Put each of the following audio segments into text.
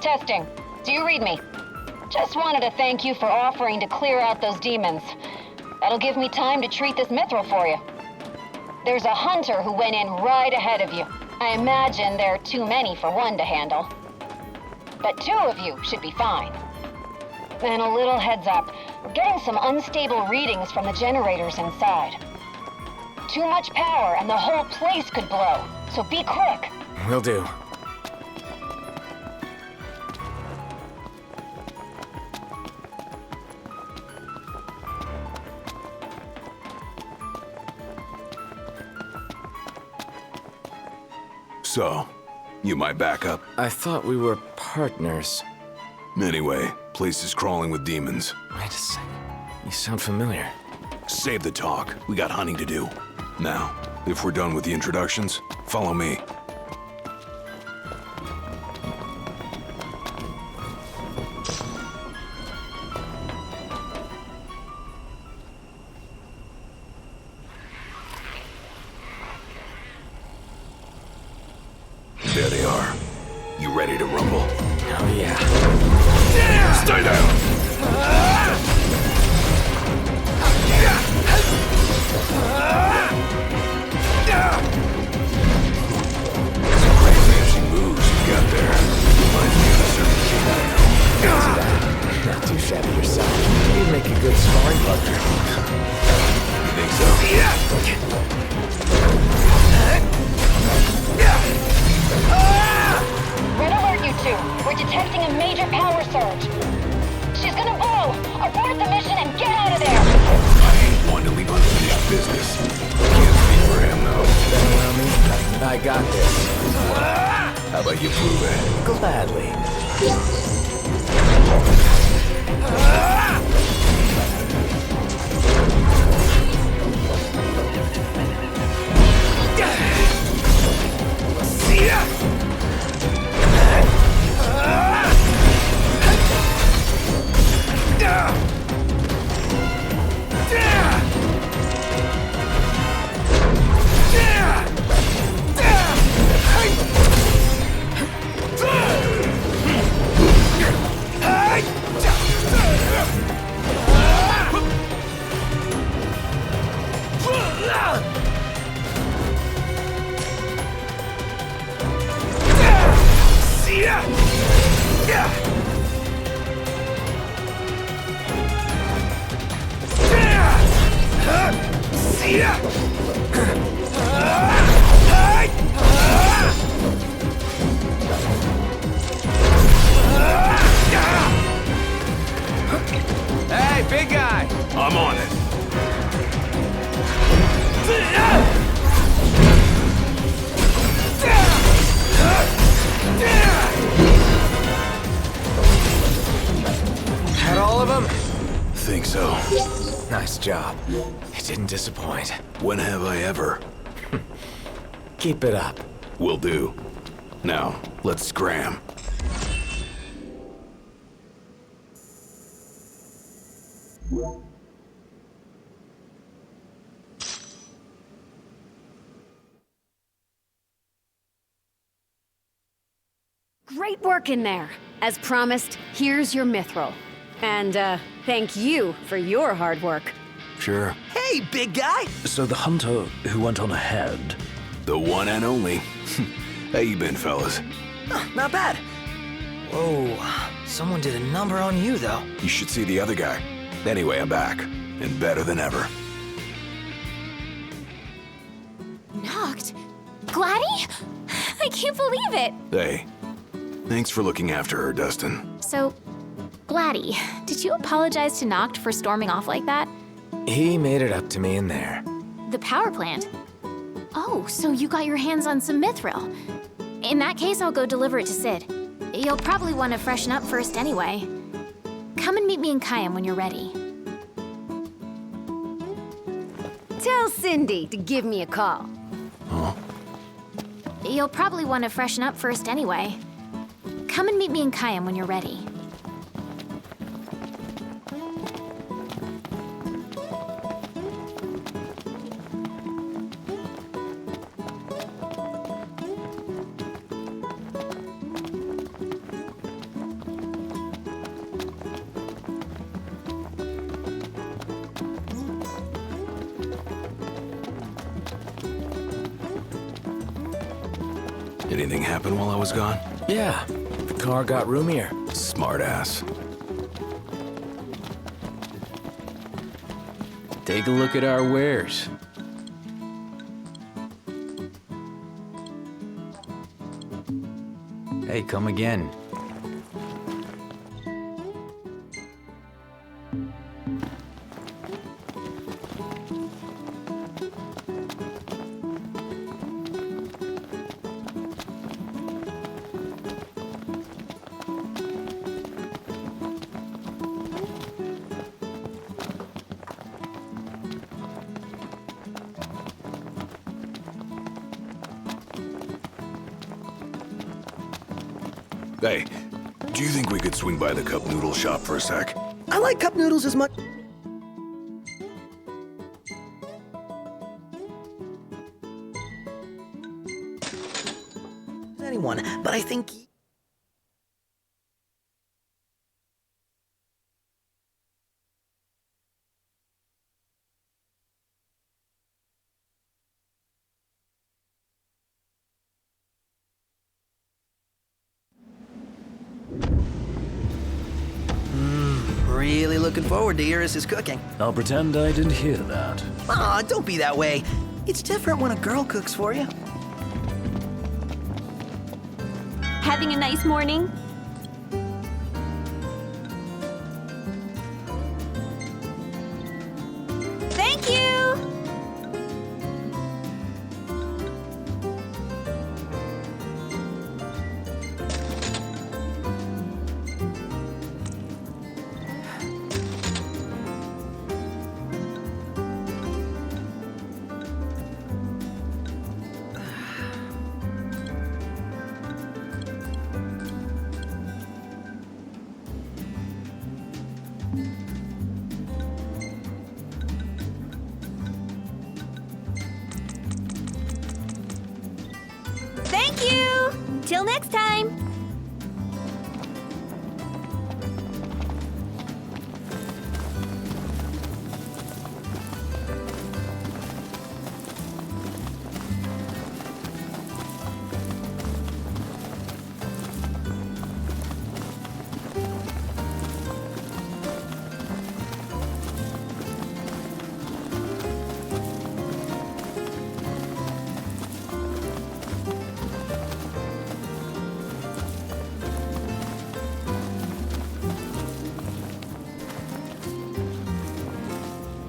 Testing. Do you read me? Just wanted to thank you for offering to clear out those demons. That'll give me time to treat this mithril for you. There's a hunter who went in right ahead of you. I imagine there are too many for one to handle. But 2 of you should be fine. And a little heads up, we're getting some unstable readings from the generators inside. Too much power and the whole place could blow, so be quick. Will do. So, you my backup? I thought we were partners. Anyway, place is crawling with demons. Wait a second. You sound familiar. Save the talk. We got hunting to do. Now, if we're done with the introductions, follow me. There they are. You ready to rumble? Oh yeah. Stay down! Some pretty fancy moves you got there. Reminds me of a certain king I know. Fancy that. Not too shabby yourself. You'd make a good sparring partner. You think so? Red alert, you 2. We're detecting a major power surge. She's gonna blow! Abort the mission and get out of there! I ain't one to leave unfinished business. Can't speak for him, though. Betting on me? I got this. How about you prove it? Gladly. Hey, big guy! I'm on it. Had all of them? Think so. Nice job. It didn't disappoint. When have I ever? Keep it up. Will do. Now, let's scram. Great work in there. As promised, here's your mithril. And, thank you for your hard work. Sure. Hey, big guy! So the hunter who went on ahead. The one and only. How you been, fellas? Not bad. Whoa, someone did a number on you, though. You should see the other guy. Anyway, I'm back. And better than ever. Knocked? Gladdy? I can't believe it! Hey, thanks for looking after her, Dustin. So, Gladdy, did you apologize to Noct for storming off like that? He made it up to me in there. The power plant? Oh, so you got your hands on some mithril. In that case, I'll go deliver it to Sid. You'll probably want to freshen up first anyway. Come and meet me in Caelum when you're ready. Tell Cindy to give me a call. Huh? You'll probably want to freshen up first anyway. Come and meet me in Caelum when you're ready. Anything happen while I was gone? Yeah, the car got roomier. Smart ass. Take a look at our wares. Hey, come again. Hey, do you think we could swing by the cup noodle shop for a sec? I like cup noodles as much as anyone, but I think... Really looking forward to Iris' cooking. I'll pretend I didn't hear that. Aw, don't be that way. It's different when a girl cooks for you. Having a nice morning? Thank you! Thank you! Till next time!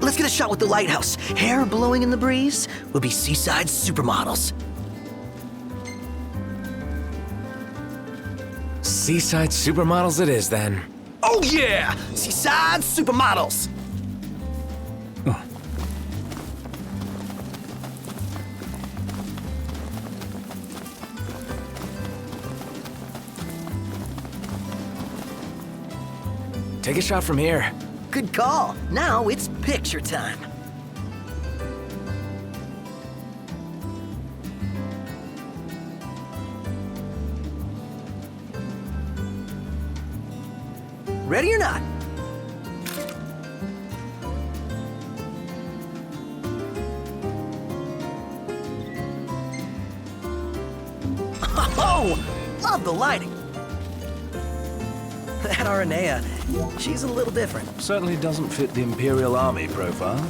Let's get a shot with the lighthouse. Hair blowing in the breeze will be seaside supermodels. Seaside supermodels it is, then. Oh yeah! Seaside supermodels! Take a shot from here. Good call. Now it's picture time. Ready or not? Oh, love the lighting. That Aranea, she's a little different. Certainly doesn't fit the Imperial Army profile.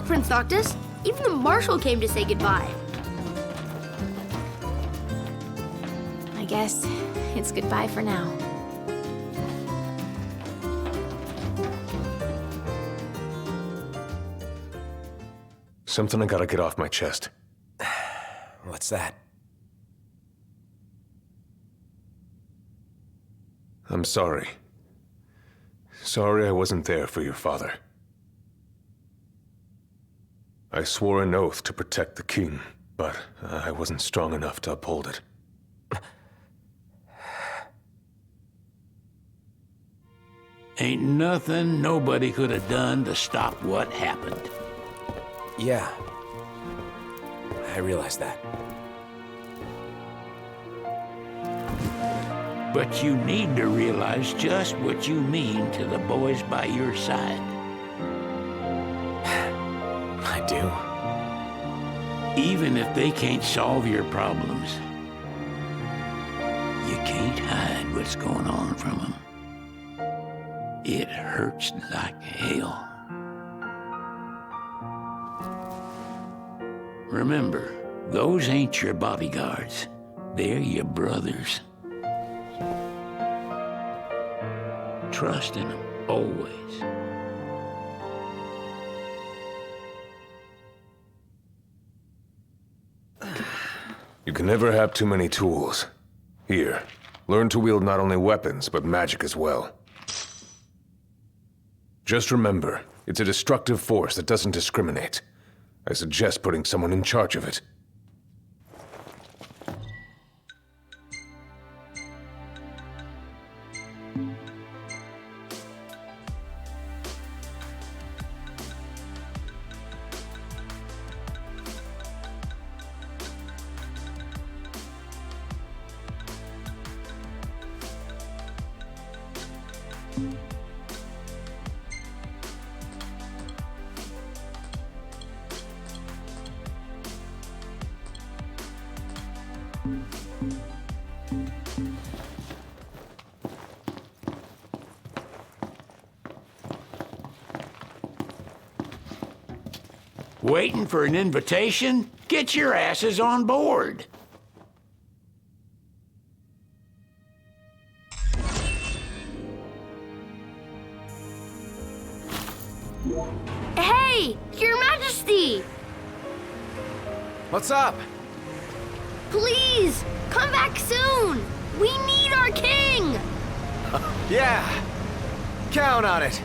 look, Prince Noctis. Even the Marshal came to say goodbye. I guess it's goodbye for now. Something I gotta get off my chest. What's that? I'm sorry. Sorry I wasn't there for your father. I swore an oath to protect the king, but I wasn't strong enough to uphold it. Ain't nothing nobody could have done to stop what happened. Yeah. I realize that. But you need to realize just what you mean to the boys by your side. I do. Even if they can't solve your problems, you can't hide what's going on from them. It hurts like hell. Remember, those ain't your bodyguards. They're your brothers. Trust in them, always. You can never have too many tools. Here, learn to wield not only weapons, but magic as well. Just remember, it's a destructive force that doesn't discriminate. I suggest putting someone in charge of it. Waiting for an invitation? Get your asses on board. Hey, Your Majesty! What's up? Please, come back soon! We need our king! Yeah. Count on it.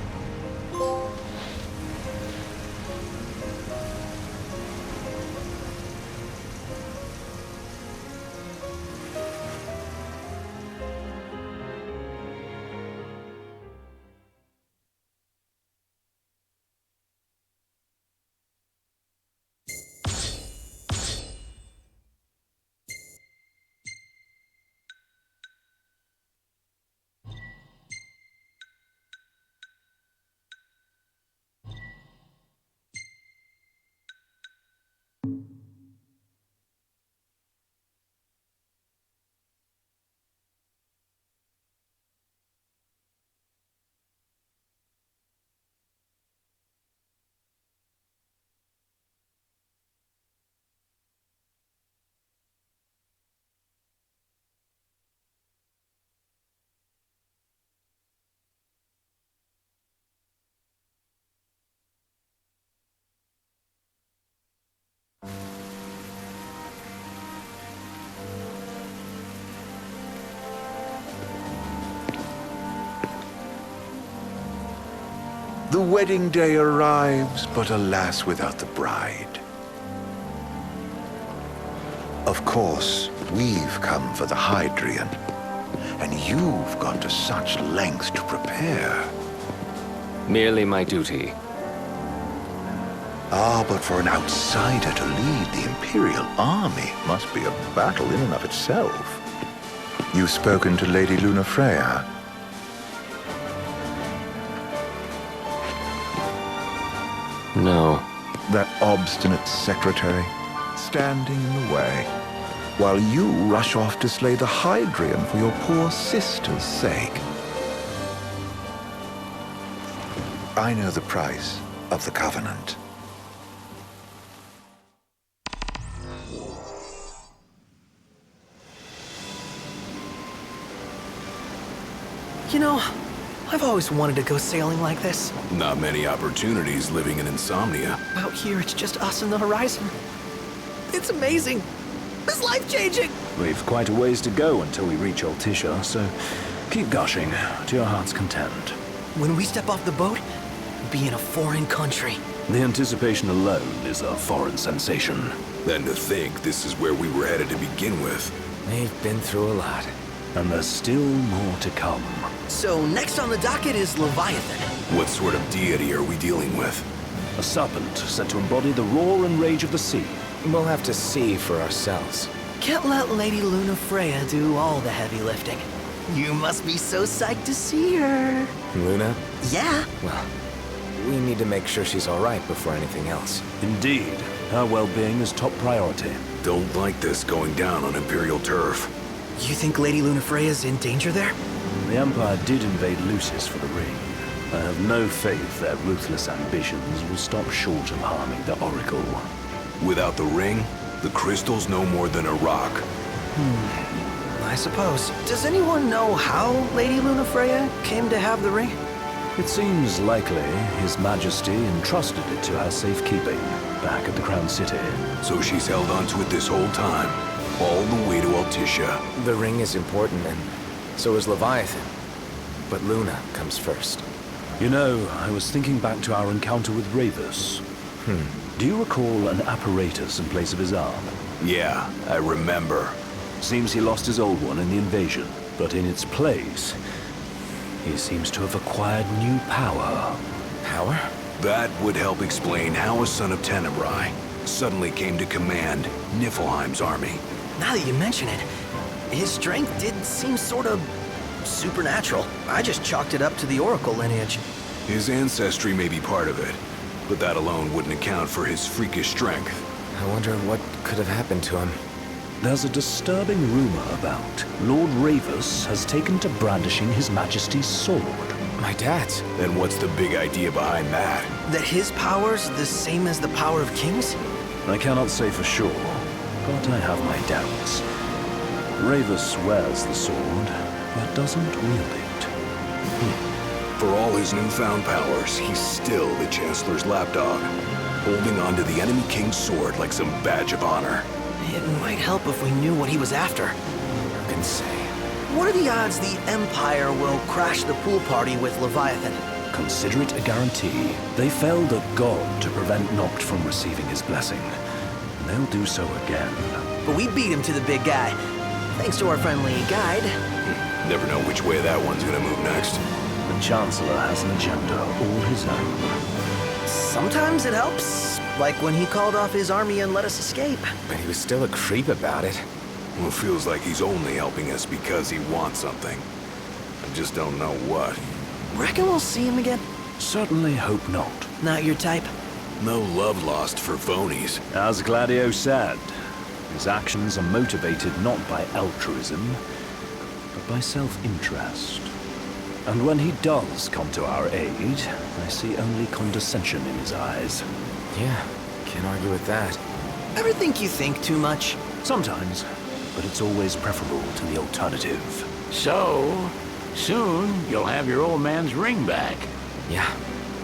The wedding day arrives, but alas, without the bride. Of course, we've come for the Hydrian, and you've gone to such lengths to prepare. Merely my duty. Ah, but for an outsider to lead the Imperial army must be a battle in and of itself. You've spoken to Lady Lunafreya. No. That obstinate secretary, standing in the way, while you rush off to slay the Hydrian for your poor sister's sake. I know the price of the Covenant. You know, I've always wanted to go sailing like this. Not many opportunities living in Insomnia. Out here, it's just us and the horizon. It's amazing. It's life-changing. We've quite a ways to go until we reach Altissia, so keep gushing to your heart's content. When we step off the boat, we'll be in a foreign country. The anticipation alone is a foreign sensation. Then to think this is where we were headed to begin with. They've been through a lot. And there's still more to come. So next on the docket is Leviathan. What sort of deity are we dealing with? A serpent said to embody the roar and rage of the sea. We'll have to see for ourselves. Can't let Lady Luna Freya do all the heavy lifting. You must be so psyched to see her. Luna? Yeah. Well, we need to make sure she's all right before anything else. Indeed. Her well-being is top priority. Don't like this going down on Imperial turf. You think Lady Luna Freya's in danger there? The Empire did invade Lucis for the ring. I have no faith their ruthless ambitions will stop short of harming the Oracle. Without the ring, the crystal's no more than a rock. I suppose. Does anyone know how Lady Luna Freya came to have the ring? It seems likely His Majesty entrusted it to her safekeeping back at the Crown City. So she's held onto it this whole time, all the way to Altissia. The ring is important, and so is Leviathan. But Luna comes first. You know, I was thinking back to our encounter with Regis. Do you recall an apparatus in place of his arm? Yeah, I remember. Seems he lost his old one in the invasion, but in its place, he seems to have acquired new power. Power? That would help explain how a son of Tenebrae suddenly came to command Niflheim's army. Now that you mention it, his strength did seem sort of supernatural. I just chalked it up to the Oracle lineage. His ancestry may be part of it, but that alone wouldn't account for his freakish strength. I wonder what could have happened to him. There's a disturbing rumor about Lord Regis has taken to brandishing His Majesty's sword. My dad's? Then what's the big idea behind that? That his power's the same as the power of kings? I cannot say for sure, but I have my doubts. Regis wears the sword, but doesn't wield it. For all his newfound powers, he's still the Chancellor's lapdog, holding onto the enemy king's sword like some badge of honor. It might help if we knew what he was after. Who can say? What are the odds the Empire will crash the pool party with Leviathan? Consider it a guarantee. They failed a god to prevent Noct from receiving his blessing. And they'll do so again. But we beat him to the big guy, thanks to our friendly guide. Never know which way that one's gonna move next. The Chancellor has an agenda all his own. Sometimes it helps, like when he called off his army and let us escape. But he was still a creep about it. Well, it feels like he's only helping us because he wants something. I just don't know what. Reckon we'll see him again? Certainly hope not. Not your type? No love lost for phonies. As Gladio said, his actions are motivated not by altruism, but by self-interest. And when he does come to our aid, I see only condescension in his eyes. Yeah, can't argue with that. Ever think you think too much? Sometimes, but it's always preferable to the alternative. So, soon you'll have your old man's ring back. Yeah,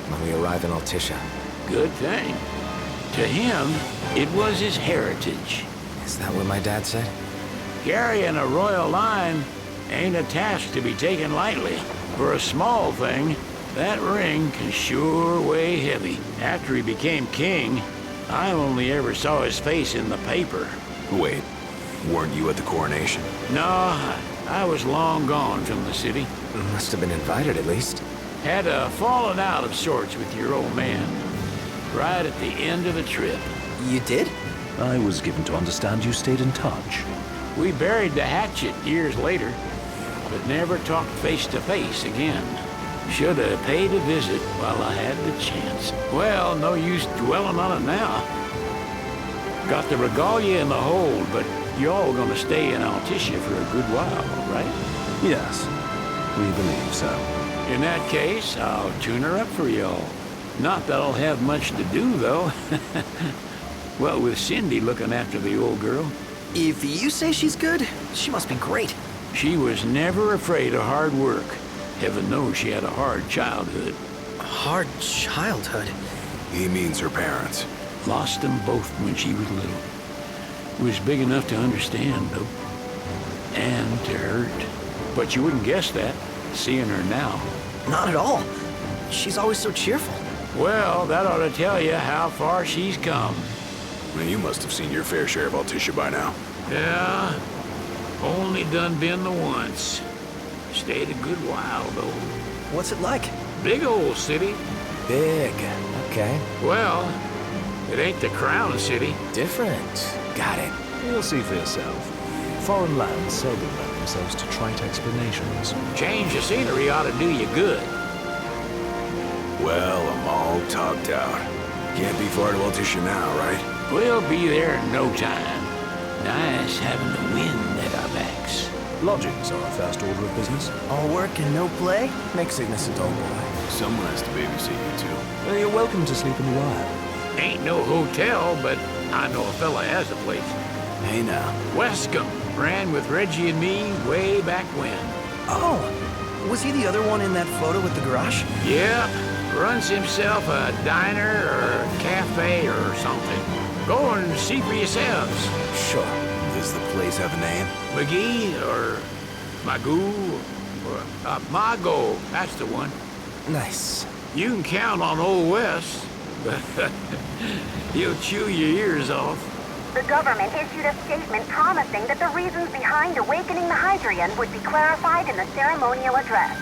when we arrive in Altissia. Good thing. To him, it was his heritage. Is that what my dad said? Carrying a royal line ain't a task to be taken lightly. For a small thing, that ring can sure weigh heavy. After he became king, I only ever saw his face in the paper. Wait, weren't you at the coronation? No, I was long gone from the city. Must have been invited at least. Had a falling out of sorts with your old man. Right at the end of the trip. You did? I was given to understand you stayed in touch. We buried the hatchet years later, but never talked face to face again. Should have paid a visit while I had the chance. Well, no use dwelling on it now. Got the regalia in the hold, but y'all gonna stay in Altissia for a good while, right? Yes, we believe so. In that case, I'll tune her up for y'all. Not that I'll have much to do, though. Well, with Cindy looking after the old girl. If you say she's good, she must be great. She was never afraid of hard work. Heaven knows she had a hard childhood. A hard childhood? He means her parents. Lost them both when she was little. Was big enough to understand, though. And to hurt. But you wouldn't guess that, seeing her now. Not at all. She's always so cheerful. Well, that ought to tell you how far she's come. Well, you must have seen your fair share of Altissia by now. Yeah, only done been the once. Stayed a good while, though. What's it like? Big old city. Big. Okay. Well, it ain't the crown city. Different. Got it. You'll see for yourself. Foreign lands seldom lend themselves to trite explanations. Change of scenery ought to do you good. Well, I'm all topped out. Can't be far to Altissia now, right? We'll be there in no time. Nice having the wind at our backs. Lodgings are our first order of business. All work and no play? Makes Ignis a dull boy. Someone has to babysit you two. You're welcome to sleep in the wild. Ain't no hotel, but I know a fella has a place. Hey now. Wescombe ran with Reggie and me way back when. Oh, was he the other one in that photo with the garage? Yeah, runs himself a diner or a cafe or something. Go and see for yourselves. Sure. Does the place have a name? McGee or Magoo or Mago, that's the one. Nice. You can count on Old Wes, but he'll chew your ears off. The government issued a statement promising that the reasons behind awakening the Hydrian would be clarified in the ceremonial address.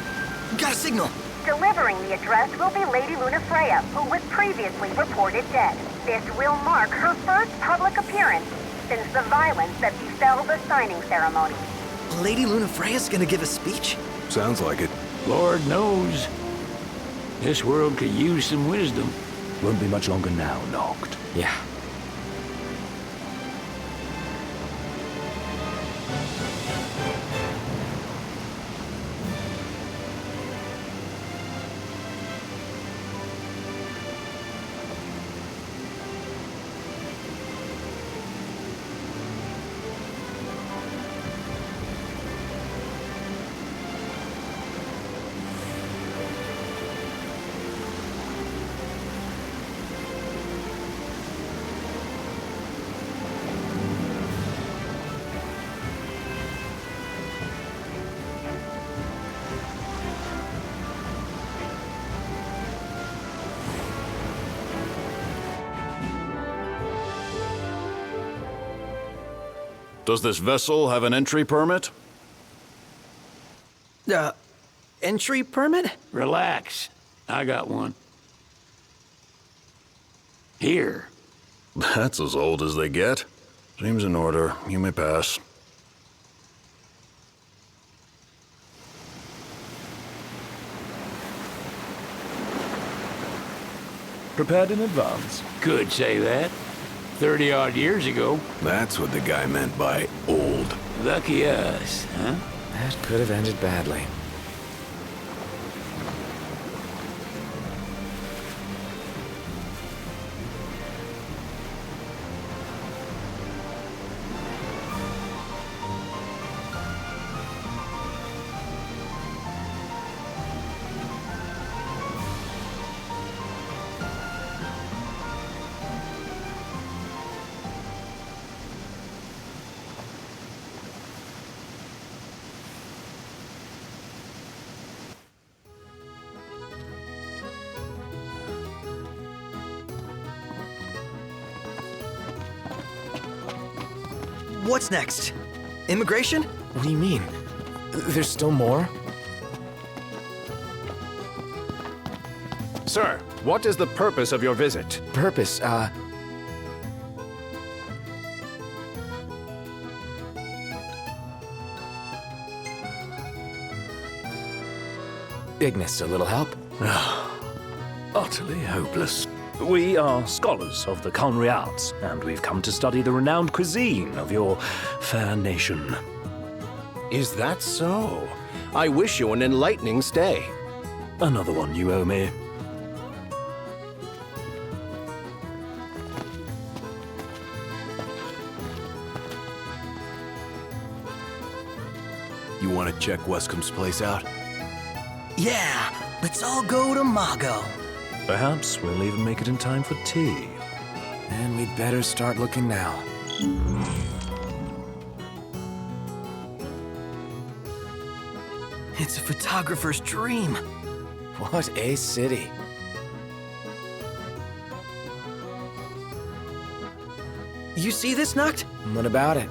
Got a signal. Delivering the address will be Lady Lunafreya, who was previously reported dead. This will mark her first public appearance since the violence that befell the signing ceremony. Lady Lunafreya's gonna give a speech? Sounds like it. Lord knows. This world could use some wisdom. Won't be much longer now, Noct. Yeah. Does this vessel have an entry permit? Entry permit? Relax. I got one. Here. That's as old as they get. Seems in order. You may pass. Prepared in advance? Could say that. 30-odd years ago. That's what the guy meant by old. Lucky us, huh? That could have ended badly. What's next? Immigration? What do you mean? There's still more? Sir, what is the purpose of your visit? Purpose, Ignis, a little help? Utterly hopeless. We are scholars of the culinary arts, and we've come to study the renowned cuisine of your fair nation. Is that so? I wish you an enlightening stay. Another one you owe me. You want to check Wescombe's place out? Yeah, let's all go to Mago. Perhaps we'll even make it in time for tea. And we'd better start looking now. It's a photographer's dream. What a city. You see this, Noct? What about it?